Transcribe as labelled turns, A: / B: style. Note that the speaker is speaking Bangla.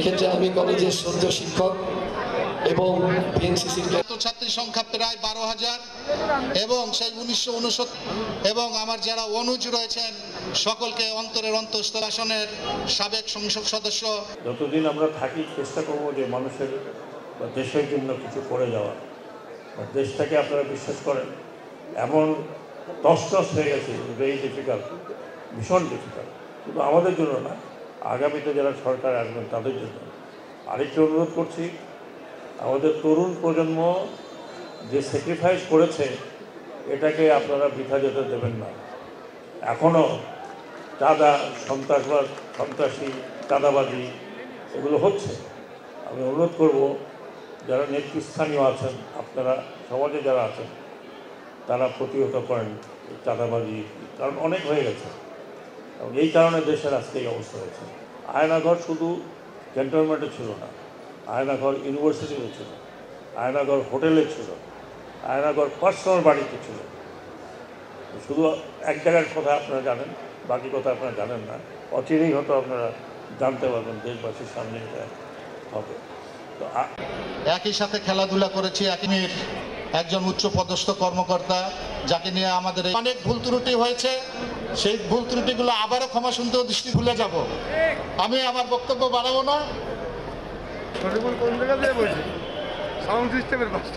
A: ক্ষেত্রে আমি কলেজের সদ্য শিক্ষক এবং বিএনসিসির
B: ছাত্রছাত্রী সংখ্যা প্রায় 12,000 এবং সেই 1969 এবং আমার যারা অনুজ রয়েছেন সকলকে অন্তরের অন্তঃস্থল আসনের সাবেক সংসদ সদস্য।
C: যতদিন আমরা থাকি চেষ্টা করব যে মানুষের বা দেশের জন্য কিছু করে যাওয়া। দেশটাকে আপনারা বিশ্বাস করেন এমন তছনছ হয়ে গেছে, ভেরি ডিফিকাল্ট, ভীষণ ডিফিকাল্ট, শুধু আমাদের জন্য না, আগামীতে যারা সরকার আসবেন তাদের জন্য। আরেকটু অনুরোধ করছি, আমাদের তরুণ প্রজন্ম যে স্যাক্রিফাইস করেছে এটাকে আপনারা বৃথা যেতে দেবেন না। এখনও চাঁদা, সন্ত্রাসবাদ, সন্ত্রাসী, চাঁদাবাজি এগুলো হচ্ছে। আমি অনুরোধ করব যারা নেতৃস্থানীয় আছেন, আপনারা সমাজে যারা আছেন তারা প্রতিহত করেন চাঁদাবাজি, কারণ অনেক হয়ে গেছে এবং এই কারণে দেশের আজকে এই অবস্থা হয়েছে। আয়নাঘর শুধু ক্যান্টনমেন্টে ছিল না, আয়নাঘর ইউনিভার্সিটিতে ছিল, আয়নাঘর হোটেলে ছিল, আয়নাঘর পার্সোনাল বাড়িতে ছিল। শুধু এক জায়গার কথা আপনারা জানেন, বাকি কথা আপনারা জানেন না। অচিরেই হয়তো আপনারা জানতে পারবেন, দেশবাসীর সামনে এটা হবে। তো
B: একই সাথে খেলাধুলা করেছি, একজন উচ্চপদস্থ কর্মকর্তা যাকে নিয়ে আমাদের অনেক ভুল ত্রুটি হয়েছে, সেই ভুল ত্রুটিগুলো আবারও ক্ষমা সুন্দর দৃষ্টি ভুলে যাব। আমি আমার বক্তব্য বাড়াবো না।
D: কোন জায়গা দিয়ে বলছি সাউন্ড সিস্টেমের পাশে।